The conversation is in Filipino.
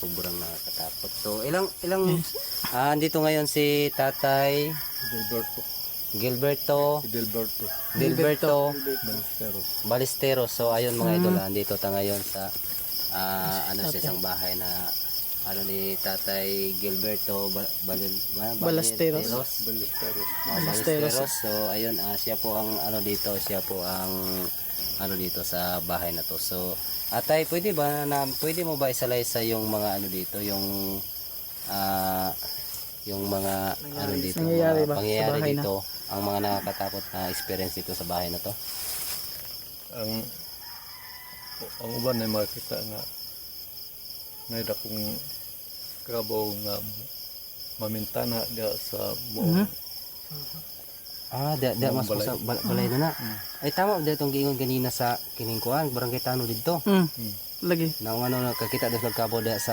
sobrang nakakatakot. So andito ngayon si Tatay Gilberto. Gilberto Balesteros. Balesteros. So ayun mga idol, andito ta ngayon sa sa isang bahay na ni Tatay Gilberto Balesteros. Balesteros. So ayun, siya po ang dito sa bahay na to. So Atay, pwede mo ba isalay yung mga dito, yung mga dito, nangyayari mga ba sa pangyayari bahay dito, ang mga nakakatakot na experience dito sa bahay na to? Ang uban ay makita nga naida kong kabaw nga mamintana diya sa buong Mas balay. sa balay na. Ay tama dito itong giingon kanina sa kiningkuan, barangay Tano dito. Lagi. Nang nakakita doon sa kabo sa